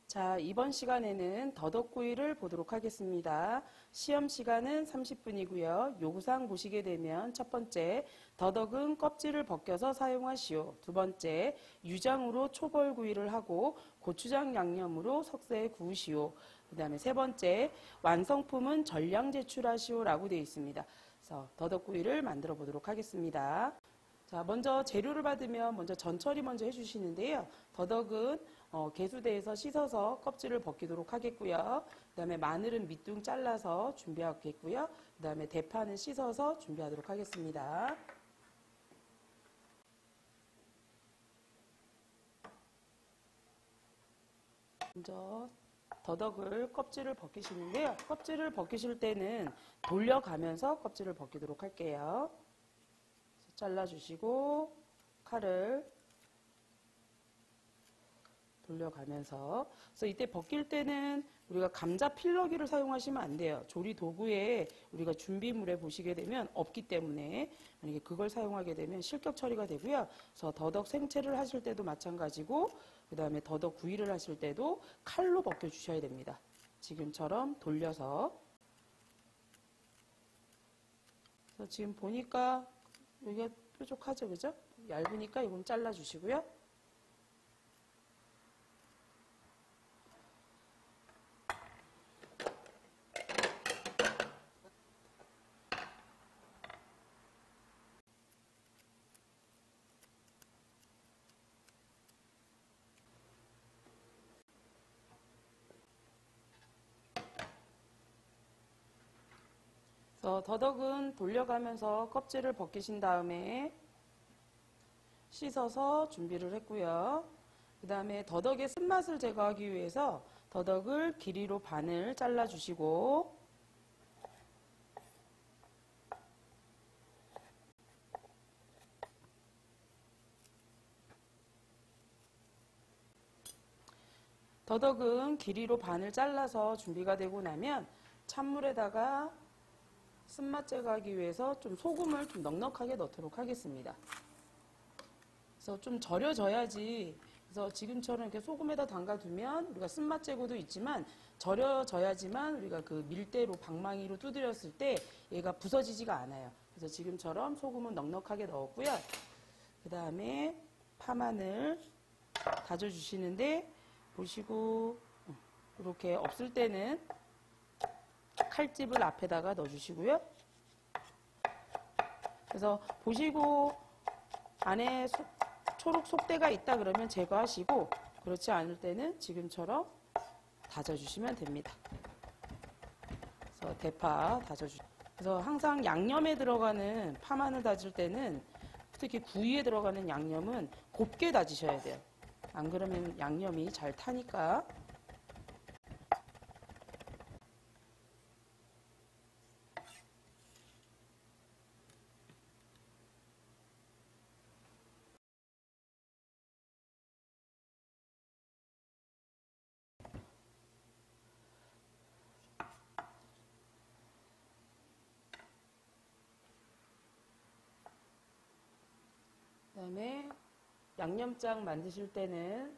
자, 이번 시간에는 더덕구이를 보도록 하겠습니다. 시험 시간은 30분이고요. 요구사항 보시게 되면 첫 번째, 더덕은 껍질을 벗겨서 사용하시오. 두 번째, 유장으로 초벌구이를 하고 고추장 양념으로 석쇠에 구우시오. 그 다음에 세 번째, 완성품은 전량 제출하시오 라고 되어 있습니다. 그래서 더덕구이를 만들어 보도록 하겠습니다. 자, 먼저 재료를 받으면 먼저 전처리 먼저 해주시는데요. 더덕은 개수대에서 씻어서 껍질을 벗기도록 하겠고요. 그 다음에 마늘은 밑둥 잘라서 준비하겠고요. 그 다음에 대파는 씻어서 준비하도록 하겠습니다. 먼저 더덕을 껍질을 벗기시는데요. 껍질을 벗기실 때는 돌려가면서 껍질을 벗기도록 할게요. 잘라주시고 칼을 돌려가면서, 그래서 이때 벗길 때는 우리가 감자 필러기를 사용하시면 안 돼요. 조리 도구에 우리가 준비물에 보시게 되면 없기 때문에 만약에 그걸 사용하게 되면 실격 처리가 되고요. 그래서 더덕 생채를 하실 때도 마찬가지고, 그 다음에 더덕 구이를 하실 때도 칼로 벗겨 주셔야 됩니다. 지금처럼 돌려서. 그래서 지금 보니까 여기가 뾰족하죠, 그죠? 얇으니까 이건 잘라주시고요. 그래서 더덕은 돌려가면서 껍질을 벗기신 다음에 씻어서 준비를 했고요. 그 다음에 더덕의 쓴맛을 제거하기 위해서 더덕을 길이로 반을 잘라주시고, 더덕은 길이로 반을 잘라서 준비가 되고 나면 찬물에다가 쓴맛 제거하기 위해서 좀 소금을 좀 넉넉하게 넣도록 하겠습니다. 그래서 좀 절여져야지, 그래서 지금처럼 이렇게 소금에다 담가두면 우리가 쓴맛 제거도 있지만 절여져야지만 우리가 그 밀대로 방망이로 두드렸을 때 얘가 부서지지가 않아요. 그래서 지금처럼 소금은 넉넉하게 넣었고요. 그 다음에 파마늘 다져주시는데 보시고 이렇게 없을 때는 칼집을 앞에다가 넣어주시고요. 그래서 보시고 안에 초록 속대가 있다 그러면 제거하시고, 그렇지 않을 때는 지금처럼 다져주시면 됩니다. 그래서 대파 다져주시고, 그래서 항상 양념에 들어가는 파마늘 다질 때는, 특히 구이에 들어가는 양념은 곱게 다지셔야 돼요. 안 그러면 양념이 잘 타니까. 그 다음에 양념장 만드실 때는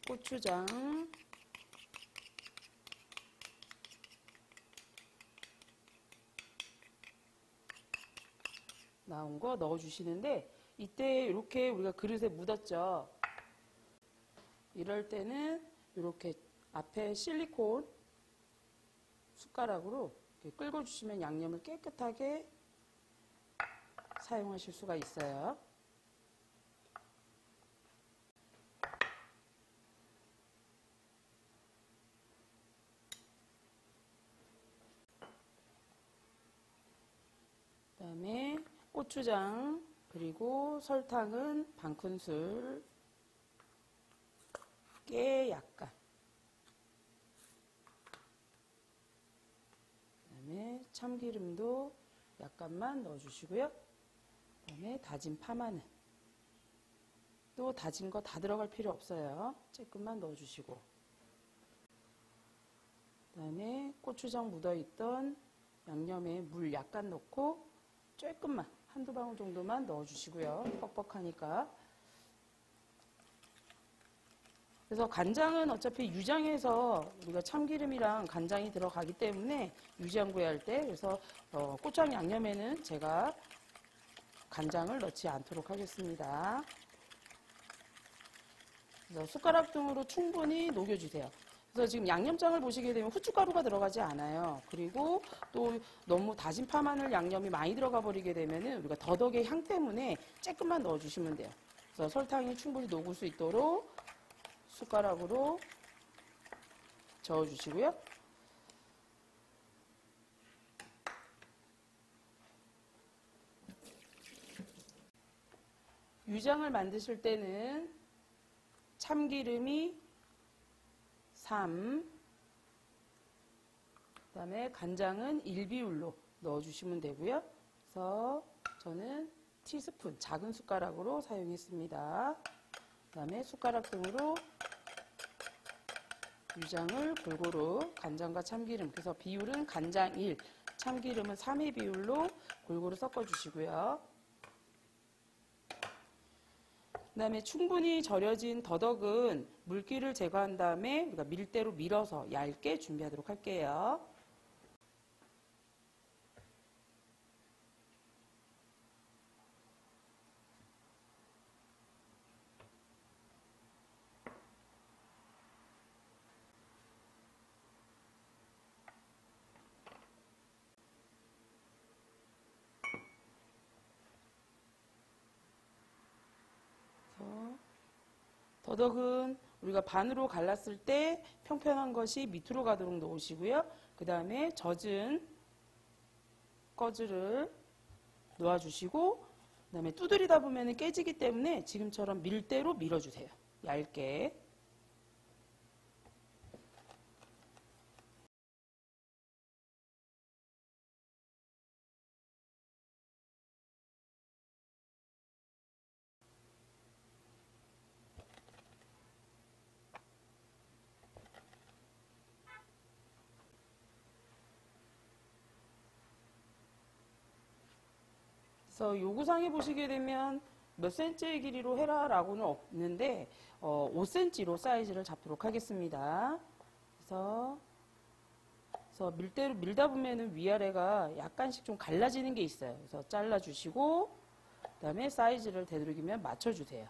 고추장, 나온 거 넣어주시는데, 이때 이렇게 우리가 그릇에 묻었죠. 이럴 때는 이렇게 앞에 실리콘 숟가락으로 이렇게 끌고 주시면 양념을 깨끗하게 사용하실 수가 있어요. 그 다음에 고추장, 그리고 설탕은 반큰술, 깨 약간, 그 다음에 참기름도 약간만 넣어주시고요. 그다음에 다진 파마늘. 또 다진 거 다 들어갈 필요 없어요. 조금만 넣어주시고. 그다음에 고추장 묻어있던 양념에 물 약간 넣고 조금만 한두 방울 정도만 넣어주시고요. 뻑뻑하니까. 그래서 간장은 어차피 유장해서 우리가 참기름이랑 간장이 들어가기 때문에 유지한구이 할 때 그래서 고추장 양념에는 제가 간장을 넣지 않도록 하겠습니다. 그래서 숟가락 등으로 충분히 녹여주세요. 그래서 지금 양념장을 보시게 되면 후춧가루가 들어가지 않아요. 그리고 또 너무 다진 파마늘 양념이 많이 들어가 버리게 되면은 우리가 더덕의 향 때문에 조금만 넣어주시면 돼요. 그래서 설탕이 충분히 녹을 수 있도록 숟가락으로 저어주시고요. 유장을 만드실 때는 참기름이 3, 그 다음에 간장은 1비율로 넣어주시면 되고요. 그래서 저는 티스푼, 작은 숟가락으로 사용했습니다. 그 다음에 숟가락 등으로 유장을 골고루 간장과 참기름, 그래서 비율은 간장 1, 참기름은 3의 비율로 골고루 섞어주시고요. 그 다음에 충분히 절여진 더덕은 물기를 제거한 다음에 우리가 밀대로 밀어서 얇게 준비하도록 할게요. 더덕은 우리가 반으로 갈랐을 때 평평한 것이 밑으로 가도록 놓으시고요. 그 다음에 젖은 꺼즈를 놓아주시고 그 다음에 두드리다 보면 깨지기 때문에 지금처럼 밀대로 밀어주세요. 얇게. 그래서 요구사항에 보시게 되면 몇 cm의 길이로 해라라고는 없는데 5cm로 사이즈를 잡도록 하겠습니다. 그래서 밀대로 밀다 보면은 위아래가 약간씩 좀 갈라지는 게 있어요. 그래서 잘라주시고 그다음에 사이즈를 되도록이면 맞춰주세요.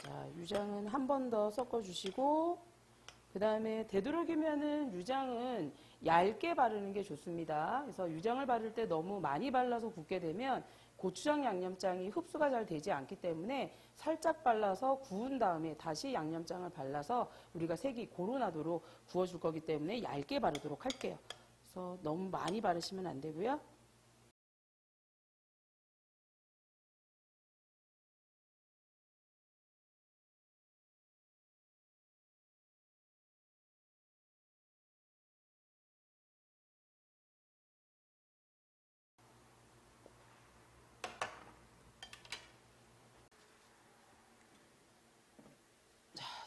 자, 유장은 한 번 더 섞어주시고 그 다음에 되도록이면은 유장은 얇게 바르는 게 좋습니다. 그래서 유장을 바를 때 너무 많이 발라서 굽게 되면 고추장 양념장이 흡수가 잘 되지 않기 때문에 살짝 발라서 구운 다음에 다시 양념장을 발라서 우리가 색이 고루 나도록 구워줄 거기 때문에 얇게 바르도록 할게요. 그래서 너무 많이 바르시면 안 되고요.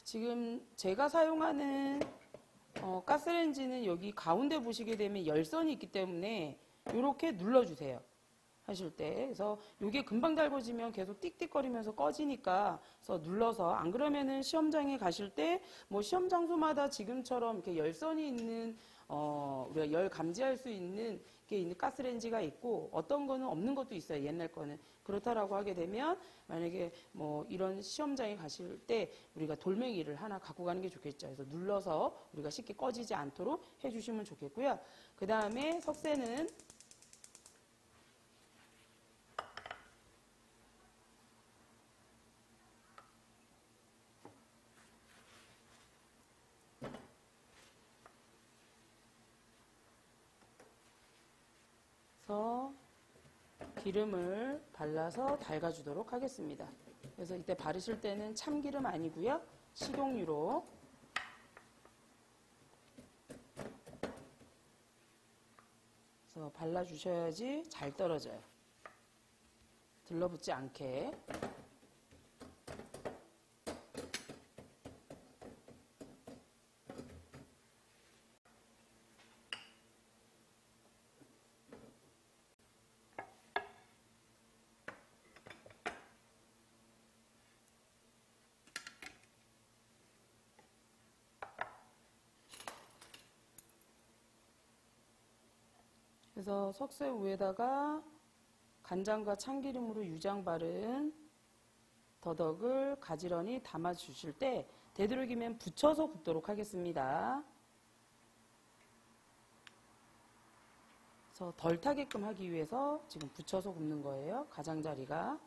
지금 제가 사용하는 가스레인지는 여기 가운데 보시게 되면 열선이 있기 때문에 이렇게 눌러주세요. 하실 때. 그래서 이게 금방 달궈지면 계속 띡띡거리면서 꺼지니까 그래서 눌러서 안 그러면은 시험장에 가실 때 뭐 시험 장소마다 지금처럼 이렇게 열선이 있는 우리가 열 감지할 수 있는 게 있는 가스레인지가 있고 어떤 거는 없는 것도 있어요. 옛날 거는. 그렇다라고 하게 되면 만약에 뭐 이런 시험장에 가실 때 우리가 돌멩이를 하나 갖고 가는 게 좋겠죠. 그래서 눌러서 우리가 쉽게 꺼지지 않도록 해주시면 좋겠고요. 그 다음에 석쇠는 이제부터 기름을 발라서 달궈주도록 하겠습니다. 그래서 이때 바르실 때는 참기름 아니고요. 식용유로 그래서 발라주셔야지 잘 떨어져요. 들러붙지 않게. 그래서 석쇠 위에다가 간장과 참기름으로 유장 바른 더덕을 가지런히 담아 주실 때 되도록이면 붙여서 굽도록 하겠습니다. 그래서 덜 타게끔 하기 위해서 지금 붙여서 굽는 거예요. 가장자리가.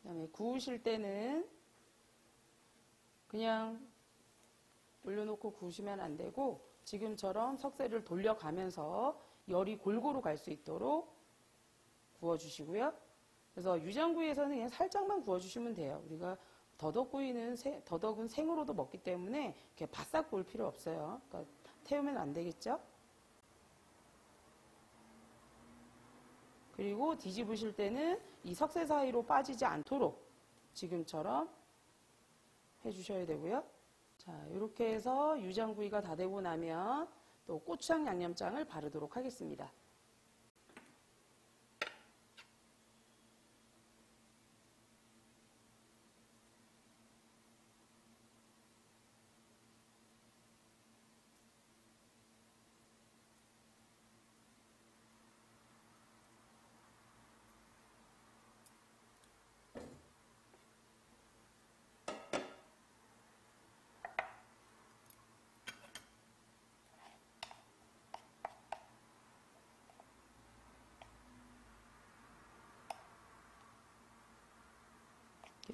그다음에 구우실 때는 그냥 올려놓고 구우시면 안 되고 지금처럼 석쇠를 돌려가면서 열이 골고루 갈 수 있도록 구워주시고요. 그래서 유장구이에서는 그냥 살짝만 구워주시면 돼요. 우리가 더덕은 생으로도 먹기 때문에 이렇게 바싹 구울 필요 없어요. 그러니까 태우면 안 되겠죠? 그리고 뒤집으실 때는 이 석쇠 사이로 빠지지 않도록 지금처럼 해주셔야 되고요. 자, 이렇게 해서 유장구이가 다 되고 나면 또 고추장 양념장을 바르도록 하겠습니다.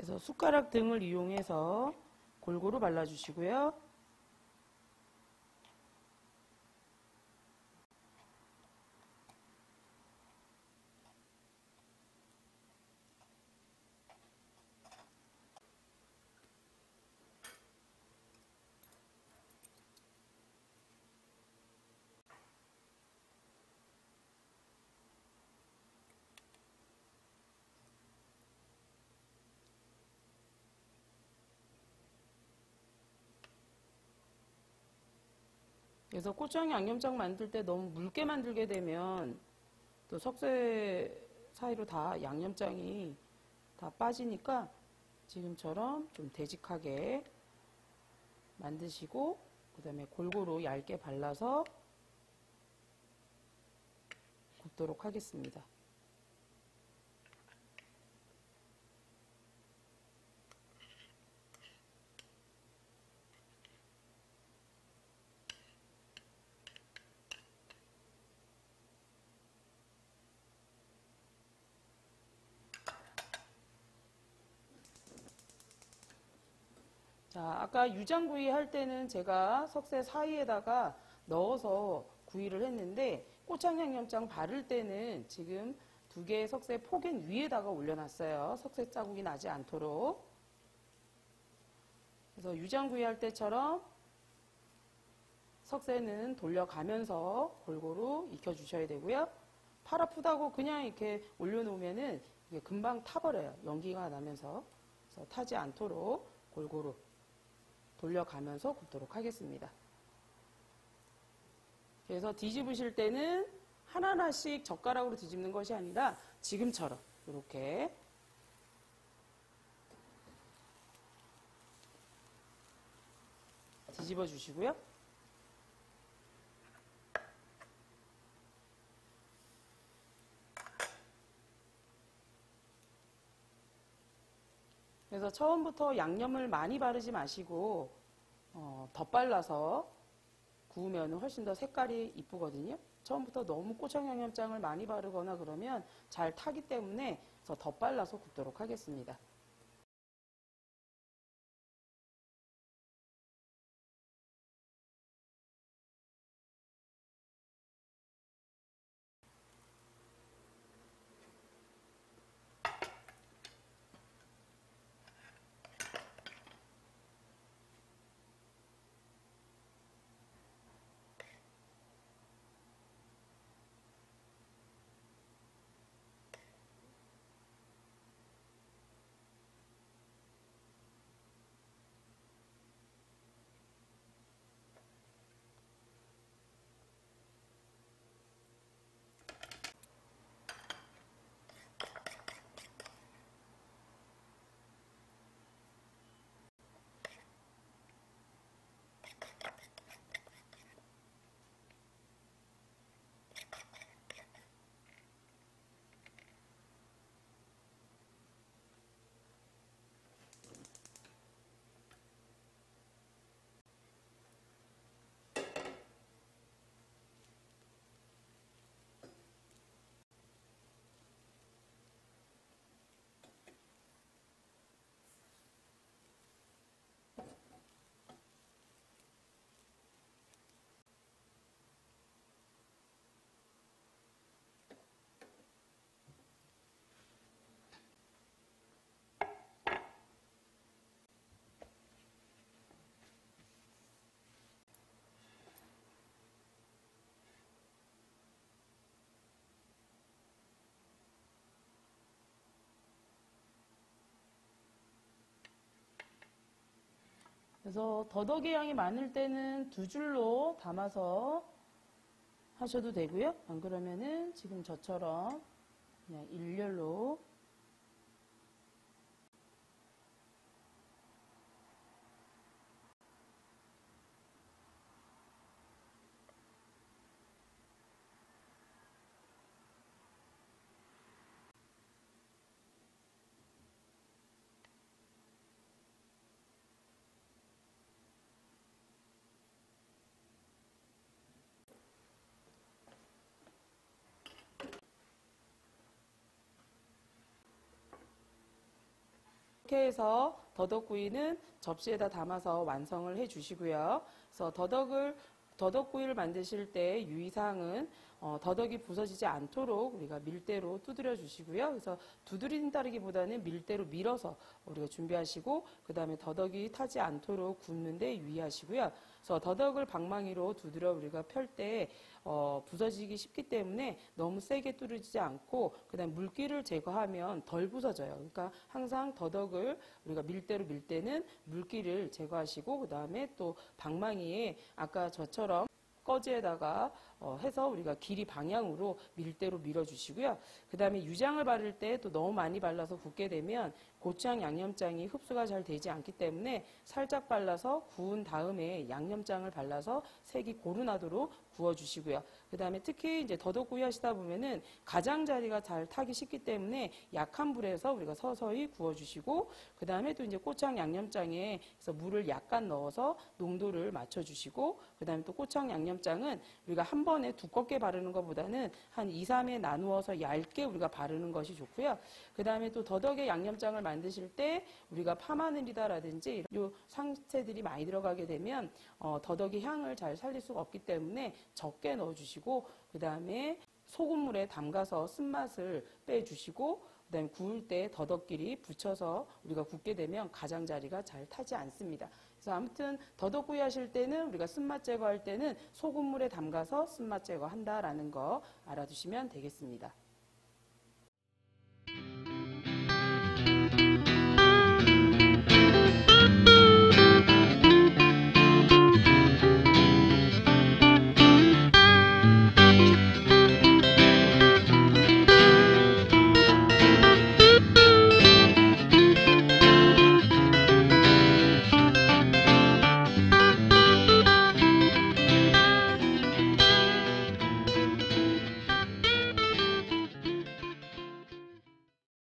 그래서 숟가락 등을 이용해서 골고루 발라주시고요. 그래서 고추장 양념장 만들 때 너무 묽게 만들게 되면 또 석쇠 사이로 다 양념장이 다 빠지니까 지금처럼 좀 되직하게 만드시고 그 다음에 골고루 얇게 발라서 굽도록 하겠습니다. 자, 아까 유장구이 할 때는 제가 석쇠 사이에다가 넣어서 구이를 했는데 고추장 양념장 바를 때는 지금 두 개의 석쇠 포갠 위에다가 올려놨어요. 석쇠 자국이 나지 않도록. 그래서 유장구이 할 때처럼 석쇠는 돌려가면서 골고루 익혀주셔야 되고요. 팔 아프다고 그냥 이렇게 올려놓으면은 이게 금방 타버려요. 연기가 나면서. 그래서 타지 않도록 골고루 돌려가면서 굽도록 하겠습니다. 그래서 뒤집으실 때는 하나하나씩 젓가락으로 뒤집는 것이 아니라 지금처럼 이렇게 뒤집어 주시고요. 그래서 처음부터 양념을 많이 바르지 마시고 덧발라서 구우면 훨씬 더 색깔이 이쁘거든요. 처음부터 너무 고창 양념장을 많이 바르거나 그러면 잘 타기 때문에 더 발라서 굽도록 하겠습니다. 그래서 더덕의 양이 많을 때는 2줄로 담아서 하셔도 되고요. 안 그러면은 지금 저처럼 그냥 일렬로 이렇게 해서 더덕구이는 접시에다 담아서 완성을 해 주시고요. 그래서 더덕구이를 만드실 때 유의사항은 더덕이 부서지지 않도록 우리가 밀대로 두드려 주시고요. 그래서 두드린다기보다는 밀대로 밀어서 우리가 준비하시고 그 다음에 더덕이 타지 않도록 굽는데 유의하시고요. 그래서 더덕을 방망이로 두드려 우리가 펼 때 부서지기 쉽기 때문에 너무 세게 뚫어지지 않고 그 다음에 물기를 제거하면 덜 부서져요. 그러니까 항상 더덕을 우리가 밀대로 밀 때는 물기를 제거하시고 그 다음에 또 방망이에 아까 저처럼 꺼지에다가 해서 우리가 길이 방향으로 밀대로 밀어주시고요. 그 다음에 유장을 바를 때 또 너무 많이 발라서 굽게 되면 고추장 양념장이 흡수가 잘 되지 않기 때문에 살짝 발라서 구운 다음에 양념장을 발라서 색이 고루나도록 구워주시고요. 그 다음에 특히 이제 더덕구이 하시다 보면은 가장자리가 잘 타기 쉽기 때문에 약한 불에서 우리가 서서히 구워주시고 그 다음에 또 이제 고추장 양념장에 그래서 물을 약간 넣어서 농도를 맞춰주시고 그 다음에 또 고추장 양념장은 우리가 한 번에 두껍게 바르는 것보다는 한 2, 3회 나누어서 얇게 우리가 바르는 것이 좋고요. 그 다음에 또 더덕의 양념장을 만드실 때 우리가 파마늘이다라든지 이 상태들이 많이 들어가게 되면 더덕의 향을 잘 살릴 수가 없기 때문에 적게 넣어주시고 그 다음에 소금물에 담가서 쓴맛을 빼주시고 그 다음에 구울 때 더덕끼리 붙여서 우리가 굽게 되면 가장자리가 잘 타지 않습니다. 그래서 아무튼 더덕구이 하실 때는 우리가 쓴맛 제거할 때는 소금물에 담가서 쓴맛 제거한다라는 거 알아두시면 되겠습니다.